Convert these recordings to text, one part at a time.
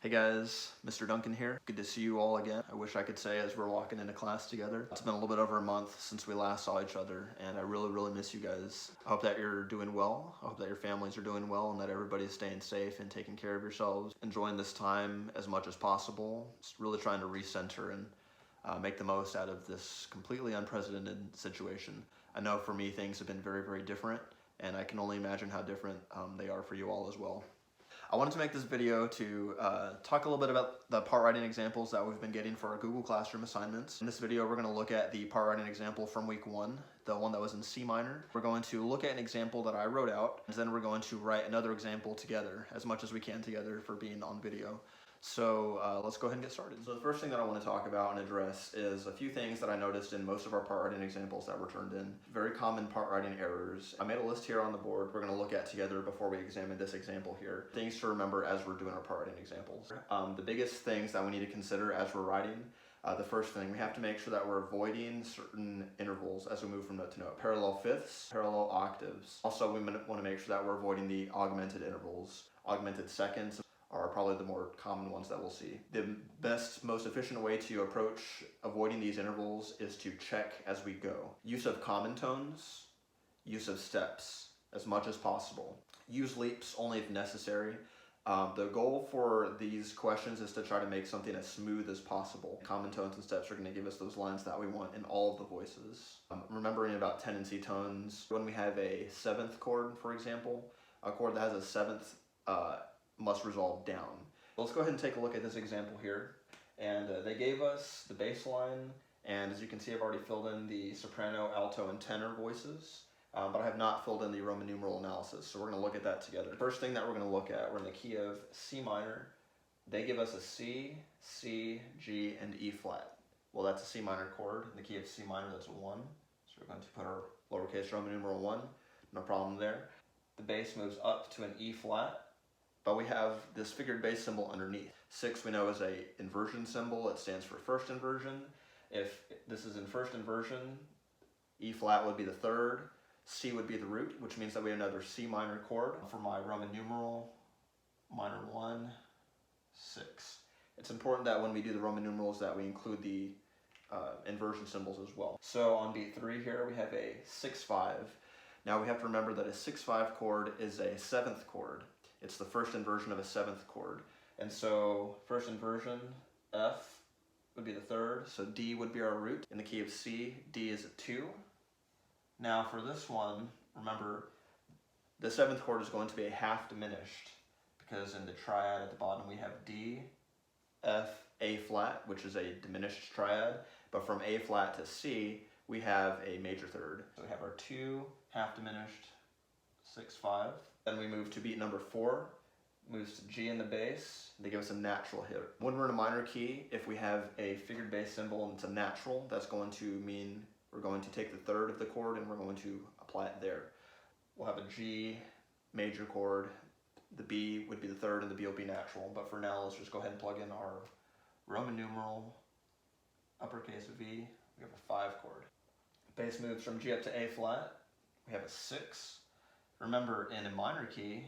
Hey guys, Mr. Duncan here. Good to see you all again. I wish I could say as we're walking into class together. It's been a little bit over a month since we last saw each other, and I really miss you guys. I hope that you're doing well. I hope that your families are doing well and that everybody's staying safe and taking care of yourselves. Enjoying this time as much as possible. Just really trying to recenter and make the most out of this completely unprecedented situation. I know for me things have been very different, and I can only imagine how different they are for you all as well. I wanted to make this video to talk a little bit about the part writing examples that we've been getting for our Google Classroom assignments. In this video, we're going to look at the part writing example from week 1, the one that was in C minor. We're going to look at an example that I wrote out, and then we're going to write another example together, as much as we can together for being on video. So let's go ahead and get started. So the first thing that I want to talk about and address is a few things that I noticed in most of our part writing examples that were turned in. Very common part writing errors. I made a list here on the board we're going to look at together before we examine this example here. Things to remember as we're doing our part writing examples. The biggest things that we need to consider as we're writing, the first thing, we have to make sure that we're avoiding certain intervals as we move from note to note. Parallel fifths, parallel octaves. Also, we want to make sure that we're avoiding the augmented intervals. Augmented seconds are probably the more common ones that we'll see. The best, most efficient way to approach avoiding these intervals is to check as we go. Use of common tones, use of steps as much as possible. Use leaps only if necessary. The goal for these questions is to try to make something as smooth as possible. Common tones and steps are going to give us those lines that we want in all of the voices. Remembering about tendency tones, when we have a 7th chord, for example, a chord that has a 7th must resolve down. Let's go ahead and take a look at this example here. And they gave us the bass line, and as you can see, I've already filled in the soprano, alto, and tenor voices, but I have not filled in the Roman numeral analysis, so we're going to look at that together. The first thing that we're going to look at, we're in the key of C minor. They give us a C, C, G, and E flat. Well, that's a C minor chord. In the key of C minor, that's a 1. So we're going to put our lowercase Roman numeral 1. No problem there. The bass moves up to an E flat, but we have this figured bass symbol underneath. 6 we know is a inversion symbol. It stands for first inversion. If this is in first inversion, E flat would be the 3rd, C would be the root, which means that we have another C minor chord. For my Roman numeral, minor 1, 6. It's important that when we do the Roman numerals that we include the inversion symbols as well. So on beat 3 here, we have a 6-5. Now we have to remember that a 6-5 chord is a 7th chord. It's the first inversion of a 7th chord. And so first inversion, F would be the 3rd, so D would be our root. In the key of C, D is a 2. Now for this one, remember, the 7th chord is going to be a half diminished, because in the triad at the bottom we have D, F, A flat, which is a diminished triad, but from A flat to C, we have a major 3rd. So we have our 2 half diminished, 6-5. Then we move to beat number 4, moves to G in the bass. They give us a natural hit. When we're in a minor key, if we have a figured bass symbol and it's a natural, that's going to mean we're going to take the 3rd of the chord and we're going to apply it there. We'll have a G major chord, the B would be the 3rd and the B will be natural, but for now let's just go ahead and plug in our Roman numeral, uppercase V, we have a 5 chord. Bass moves from G up to A flat, we have a 6. Remember, in a minor key,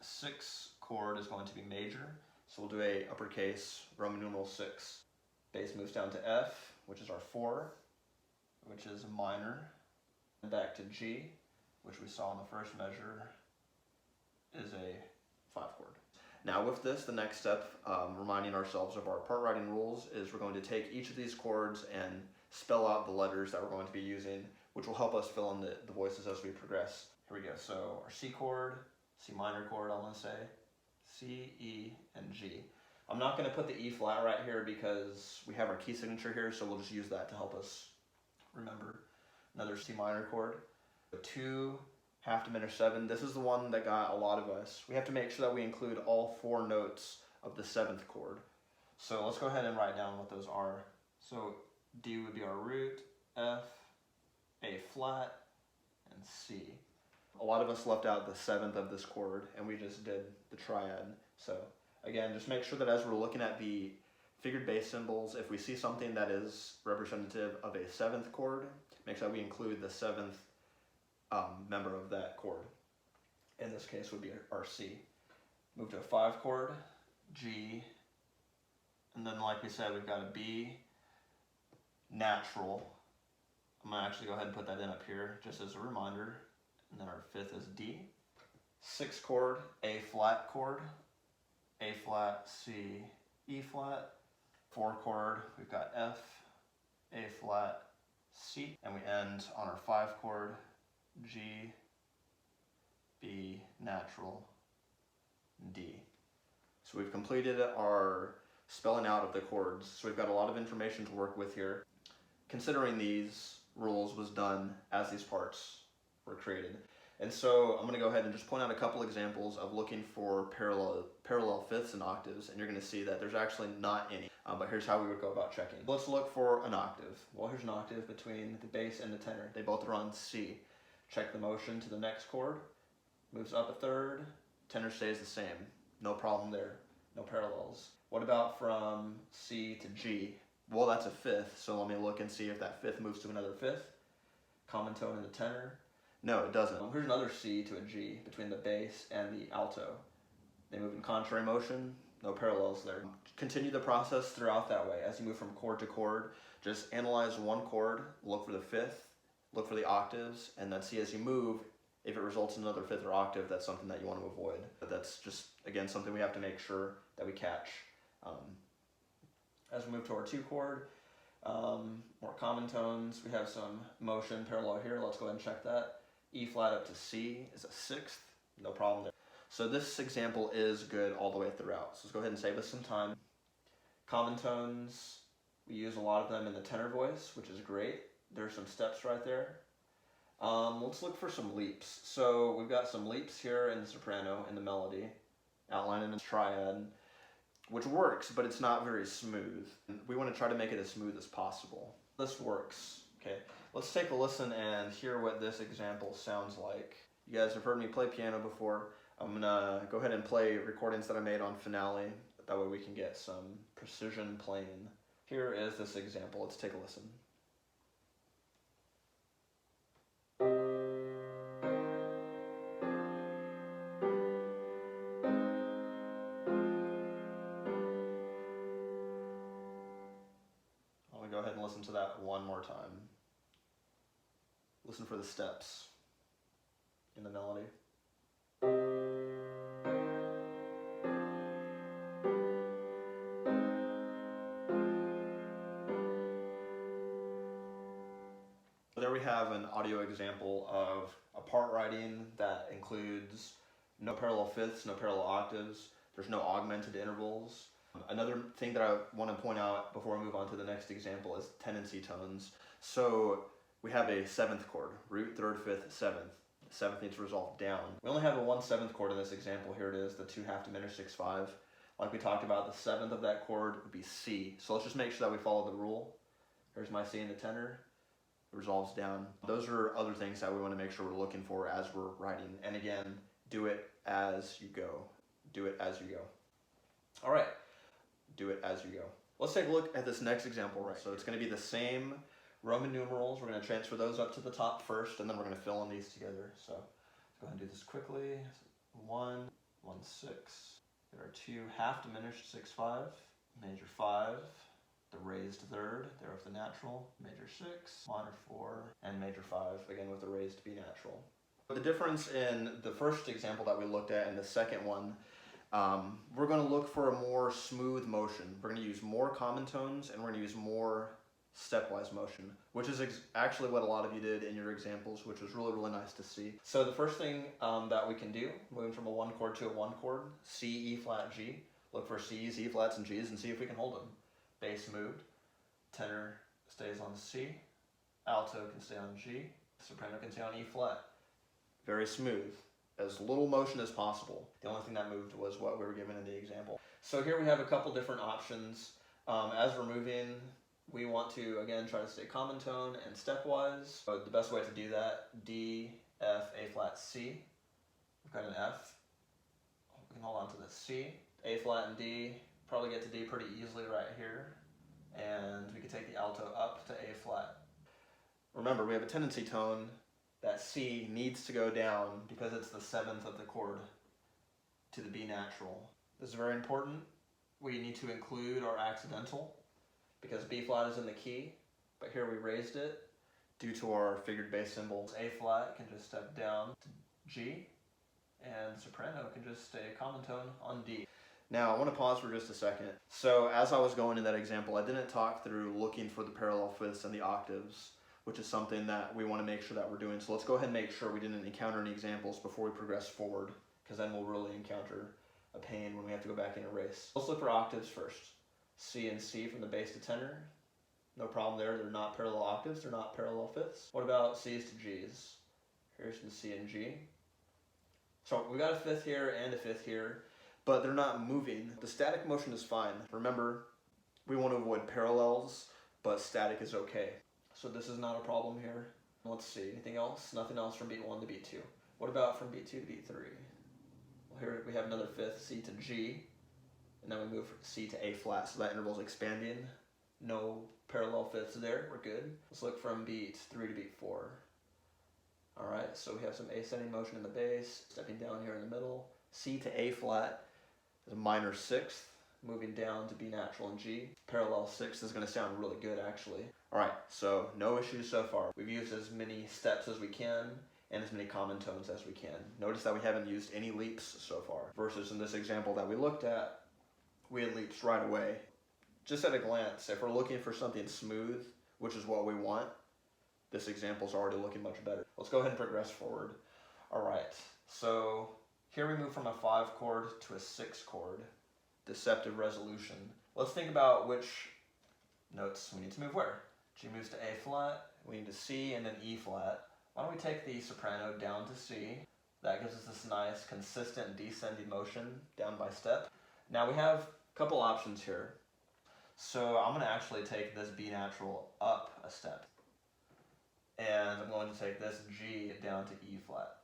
a 6 chord is going to be major, so we'll do a uppercase Roman numeral 6. Bass moves down to F, which is our 4, which is a minor, and back to G, which we saw in the first measure, is a 5 chord. Now with this, the next step, reminding ourselves of our part writing rules, is we're going to take each of these chords and spell out the letters that we're going to be using, which will help us fill in the voices as we progress. Here we go, so our C chord, C minor chord, I want to say, C, E, and G. I'm not going to put the E flat right here because we have our key signature here, so we'll just use that to help us remember. Another C minor chord, 2, half diminished 7. This is the one that got a lot of us. We have to make sure that we include all 4 notes of the 7th chord. So let's go ahead and write down what those are. So D would be our root, F, A flat, and C. A lot of us left out the 7th of this chord and we just did the triad. So again, just make sure that as we're looking at the figured bass symbols, if we see something that is representative of a 7th chord, make sure that we include the 7th member of that chord. In this case would be our C. Move to a 5 chord, G, And then like we said, we've got a B natural. I'm gonna actually go ahead and put that in up here just as a reminder. And then our fifth is D. 6 chord, A flat chord, A flat, C, E flat. 4 chord, we've got F, A flat, C, and we end on our 5 chord, G, B natural, D. So we've completed our spelling out of the chords. So we've got a lot of information to work with here. Considering these rules was done as these parts were created. And so I'm going to go ahead and just point out a couple examples of looking for parallel fifths and octaves, and you're going to see that there's actually not any. But here's how we would go about checking. Let's look for an octave. Well, here's an octave between the bass and the tenor. They both are on C. Check the motion to the next chord. Moves up a third. Tenor stays the same. No problem there. No parallels. What about from C to G? Well, that's a fifth, so let me look and see if that fifth moves to another fifth. Common tone in the tenor. No, it doesn't. Here's another C to a G between the bass and the alto. They move in contrary motion, no parallels there. Continue the process throughout that way. As you move from chord to chord, just analyze one chord, look for the fifth, look for the octaves, and then see as you move, if it results in another fifth or octave, that's something that you want to avoid. But that's just, again, something we have to make sure that we catch. As we move to our 2 chord, more common tones, we have some motion parallel here. Let's go ahead and check that. E flat up to C is a 6th, no problem there. So this example is good all the way throughout. So let's go ahead and save us some time. Common tones, we use a lot of them in the tenor voice, which is great. There's some steps right there. Let's look for some leaps. So we've got some leaps here in the soprano in the melody, outlining the triad, which works, but it's not very smooth. We want to try to make it as smooth as possible. This works. Okay, let's take a listen and hear what this example sounds like. You guys have heard me play piano before. I'm gonna go ahead and play recordings that I made on Finale. That way we can get some precision playing. Here is this example. Let's take a listen. I'm gonna go ahead and listen to that one more time. Listen for the steps in the melody. There we have an audio example of a part writing that includes no parallel fifths, no parallel octaves, there's no augmented intervals. Another thing that I want to point out before we move on to the next example is tendency tones. So we have a 7th chord, root, 3rd, 5th, 7th. The 7th needs to resolve down. We only have a 1/7 chord in this example. Here it is, the 2 half diminished 6/5. Like we talked about, the 7th of that chord would be C. So let's just make sure that we follow the rule. Here's my C in the tenor. It resolves down. Those are other things that we want to make sure we're looking for as we're writing. And again, do it as you go. Do it as you go. All right, do it as you go. Let's take a look at this next example right. So it's going to be the same Roman numerals. We're going to transfer those up to the top first, and then we're going to fill in these together. So let's go ahead and do this quickly. 1, 1, 6. There are 2 half diminished 6/5, major 5, the raised 3rd, there with the natural, major 6, minor 4, and major 5, again with the raised B natural. The difference in the first example that we looked at and the second one, we're going to look for a more smooth motion. We're going to use more common tones and we're going to use more stepwise motion, which is actually what a lot of you did in your examples, which was really, really nice to see. So the first thing that we can do, moving from a 1 chord to a 1 chord, C, E flat, G, look for C's, E flats, and G's and see if we can hold them. Bass moved, tenor stays on C, alto can stay on G, soprano can stay on E flat. Very smooth, as little motion as possible. The only thing that moved was what we were given in the example. So here we have a couple different options. As we're moving, we want to, again, try to stay common tone and stepwise. So the best way to do that, D, F, A flat, C. We've got an F. We can hold on to the C. A flat and D, probably get to D pretty easily right here. And we can take the alto up to A flat. Remember, we have a tendency tone. That C needs to go down because it's the 7th of the chord to the B natural. This is very important. we need to include our accidental because B flat is in the key, but here we raised it due to our figured bass symbols. A flat can just step down to G, and soprano can just stay a common tone on D. Now I want to pause for just a second. So as I was going in that example, I didn't talk through looking for the parallel fifths and the octaves, which is something that we want to make sure that we're doing. So let's go ahead and make sure we didn't encounter any examples before we progress forward, because then we'll really encounter a pain when we have to go back and erase. Let's look for octaves first. C and C from the bass to tenor. No problem there, they're not parallel octaves, they're not parallel fifths. What about C's to G's? Here's the C and G. So we got a fifth here and a fifth here, but they're not moving. The static motion is fine. Remember, we want to avoid parallels, but static is okay. So this is not a problem here. Let's see, anything else? Nothing else from beat 1 to beat 2. What about from beat 2 to beat 3? Well, here we have another fifth, C to G, and then we move C to A flat, so that interval is expanding. No parallel fifths there, we're good. Let's look from beat 3 to beat 4. All right, so we have some ascending motion in the bass, stepping down here in the middle. C to A flat is a minor sixth, moving down to B natural and G. Parallel sixth is going to sound really good, actually. All right, so no issues so far. We've used as many steps as we can and as many common tones as we can. Notice that we haven't used any leaps so far, versus in this example that we looked at, we had leaps right away. Just at a glance, if we're looking for something smooth, which is what we want, this example is already looking much better. Let's go ahead and progress forward. All right, so here we move from a 5 chord to a 6 chord. Deceptive resolution. Let's think about which notes we need to move where. G moves to A flat, we need to C and then E flat. Why don't we take the soprano down to C? That gives us this nice consistent descending motion down by step. Now we have a couple options here. So I'm going to actually take this B natural up a step. And I'm going to take this G down to E flat.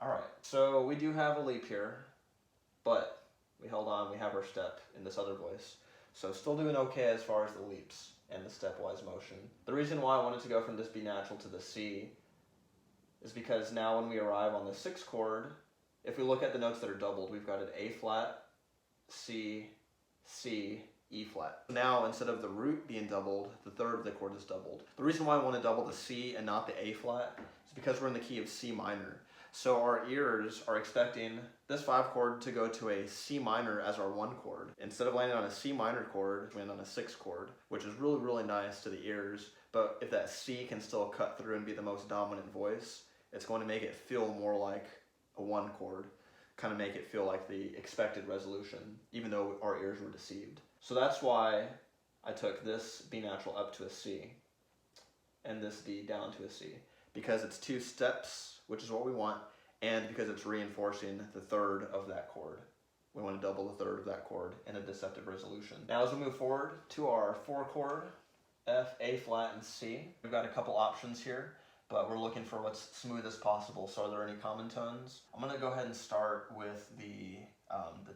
Alright, so we do have a leap here, but we held on, we have our step in this other voice. So still doing okay as far as the leaps and the stepwise motion. The reason why I wanted to go from this B natural to the C is because now when we arrive on the 6th chord, if we look at the notes that are doubled, we've got an A flat, C, C, E flat. Now instead of the root being doubled, the third of the chord is doubled. The reason why I want to double the C and not the A flat is because we're in the key of C minor. So our ears are expecting this 5 chord to go to a C minor as our 1 chord. Instead of landing on a C minor chord, we land on a 6 chord, which is really, really nice to the ears. But if that C can still cut through and be the most dominant voice, it's going to make it feel more like a 1 chord, kind of make it feel like the expected resolution, even though our ears were deceived. So that's why I took this B natural up to a C and this D down to a C, because it's 2 steps, which is what we want, and because it's reinforcing the third of that chord. We want to double the third of that chord in a deceptive resolution. Now as we move forward to our 4 chord, F, A flat, and C, we've got a couple options here, but we're looking for what's smooth as possible. So are there any common tones? I'm going to go ahead and start with the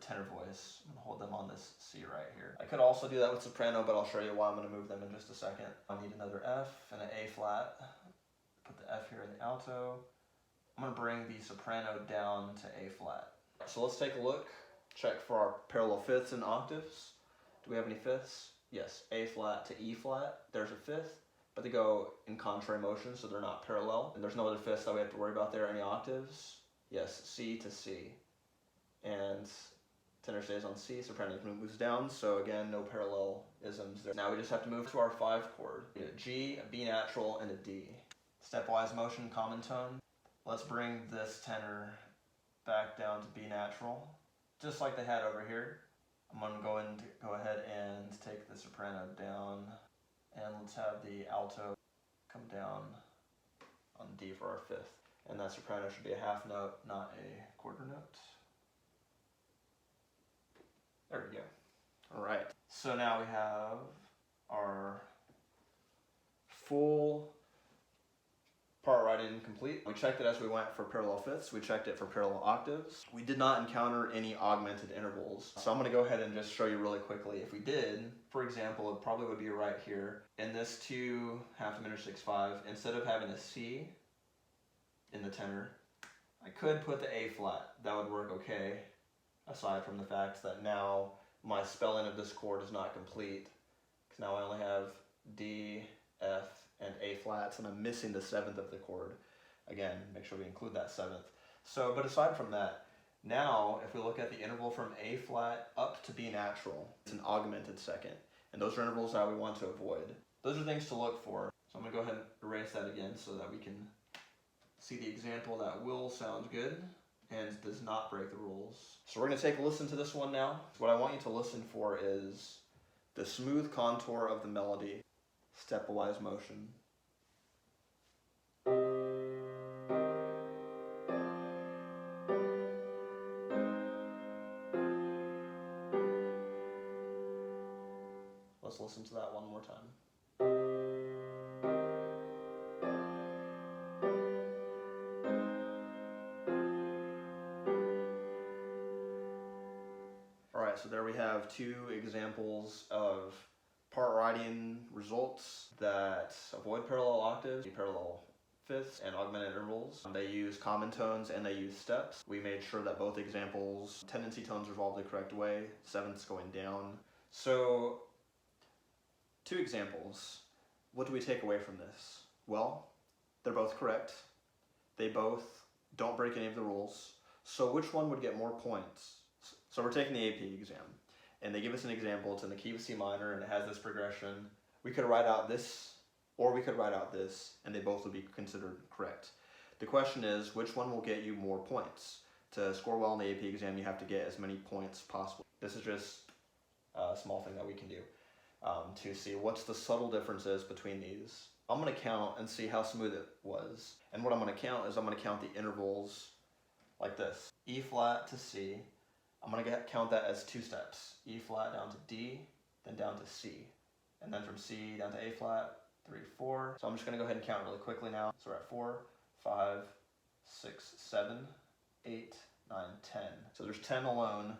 tenor voice. I'm going to hold them on this C right here. I could also do that with soprano, but I'll show you why I'm going to move them in just a second. I need another F and an A flat. Put the F here in the alto. I'm going to bring the soprano down to A flat. So let's take a look, check for our parallel fifths and octaves. Do we have any fifths? Yes, A flat to E flat, there's a fifth, but they go in contrary motion, so they're not parallel. And there's no other fifths that we have to worry about there. Any octaves? Yes, C to C. And tenor stays on C, soprano moves down, so again, no parallelisms there. Now we just have to move to our 5 chord. A G, a B natural, and a D. Stepwise motion, common tone. Let's bring this tenor back down to B natural, just like they had over here. I'm going to go ahead and take the soprano down, and let's have the alto come down on D for our 5th. And that soprano should be a half note, not a quarter note. There we go. All right. So now we have our full part writing complete. We checked it as we went for parallel fifths. We checked it for parallel octaves. We did not encounter any augmented intervals. So I'm going to go ahead and just show you really quickly. If we did, for example, it probably would be right here. In this 2 half diminished 6/5, instead of having a C in the tenor, I could put the A flat. That would work okay, aside from the fact that now my spelling of this chord is not complete, because now I only have D, F, and A flats, and I'm missing the 7th of the chord. Again, make sure we include that 7th. So, but aside from that, now if we look at the interval from A flat up to B natural, it's an augmented second, and those are intervals that we want to avoid. Those are things to look for. So I'm going to go ahead and erase that again so that we can see the example that will sound good and does not break the rules. So we're going to take a listen to this one now. What I want you to listen for is the smooth contour of the melody, stepwise motion. Let's listen to that one more time. Alright, so there we have two examples of part writing results that avoid parallel octaves, parallel fifths, and augmented intervals. They use common tones and they use steps. We made sure that both examples, tendency tones resolved the correct way, sevenths going down. So, two examples. What do we take away from this? Well, they're both correct. They both don't break any of the rules. So which one would get more points? So we're taking the AP exam, and they give us an example. It's in the key of C minor, and it has this progression. We could write out this, or we could write out this, and they both would be considered correct. The question is, which one will get you more points? To score well in the AP exam, you have to get as many points possible. This is just a small thing that we can do to see what's the subtle differences between these. I'm going to count and see how smooth it was. And what I'm going to count is I'm going to count the intervals like this. E flat to C. I'm going to count that as two steps. E flat down to D, then down to C. And then from C down to A flat, 3, 4. So I'm just going to go ahead and count really quickly now. So we're at 4, 5, 6, 7, 8, 9, 10. So there's 10 alone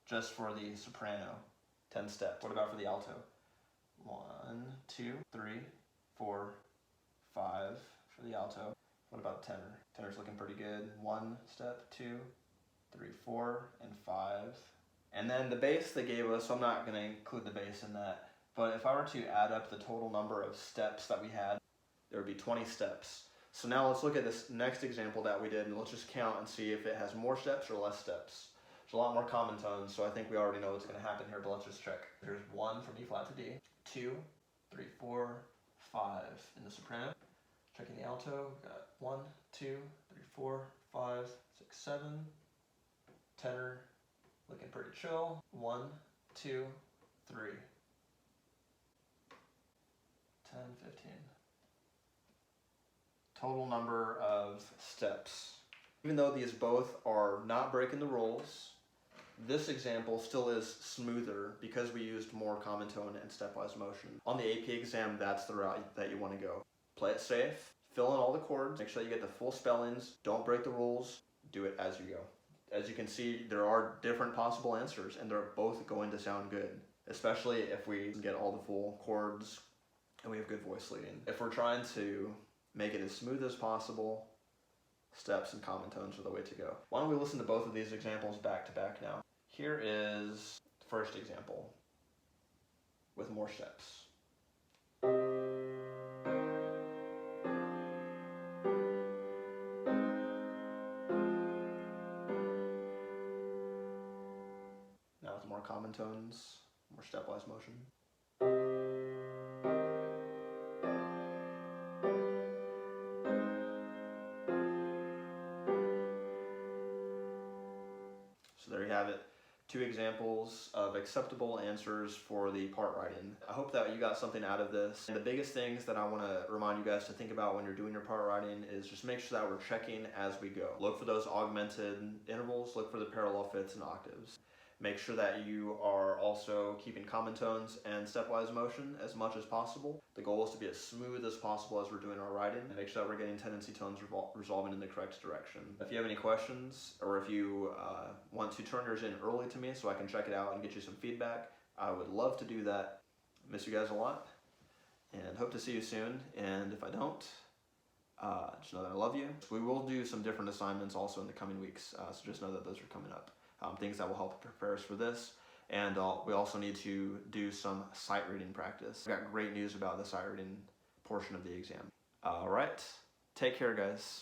just for the soprano. 10 steps. What about for the alto? 1, 2, 3, 4, 5 for the alto. What about the tenor? Tenor's looking pretty good. 1 step, 2, 3, 4, and 5. And then the bass they gave us, so I'm not going to include the bass in that, but if I were to add up the total number of steps that we had, there would be 20 steps. So now let's look at this next example that we did, and let's just count and see if it has more steps or less steps. There's a lot more common tones, so I think we already know what's going to happen here, but let's just check. Here's 1 from E flat to D, 2, 3, 4, 5 in the soprano. Checking the alto, we've got 1, 2, 3, 4, 5, 6, 7. Tenor, looking pretty chill. 1, 2, 3. 10, 15. Total number of steps. Even though these both are not breaking the rules, this example still is smoother because we used more common tone and stepwise motion. On the AP exam, that's the route that you want to go. Play it safe, fill in all the chords, make sure you get the full spellings, don't break the rules, do it as you go. As you can see, there are different possible answers, and they're both going to sound good, especially if we get all the full chords and we have good voice leading. If we're trying to make it as smooth as possible, steps and common tones are the way to go. Why don't we listen to both of these examples back to back now? Here is the first example with more steps. Now with more common tones, more stepwise motion. So there you have it. Two examples of acceptable answers for the part writing. I hope that you got something out of this. And the biggest things that I want to remind you guys to think about when you're doing your part writing is just make sure that we're checking as we go. Look for those augmented intervals, look for the parallel fifths and octaves. Make sure that you are also keeping common tones and stepwise motion as much as possible. The goal is to be as smooth as possible as we're doing our writing, and make sure that we're getting tendency tones resolving in the correct direction. If you have any questions, or if you want to turn yours in early to me so I can check it out and get you some feedback, I would love to do that. Miss you guys a lot, and hope to see you soon. And if I don't, just know that I love you. We will do some different assignments also in the coming weeks, so just know that those are coming up. Things that will help prepare us for this. And we also need to do some sight reading practice. I've got great news about the sight reading portion of the exam. All right, take care, guys.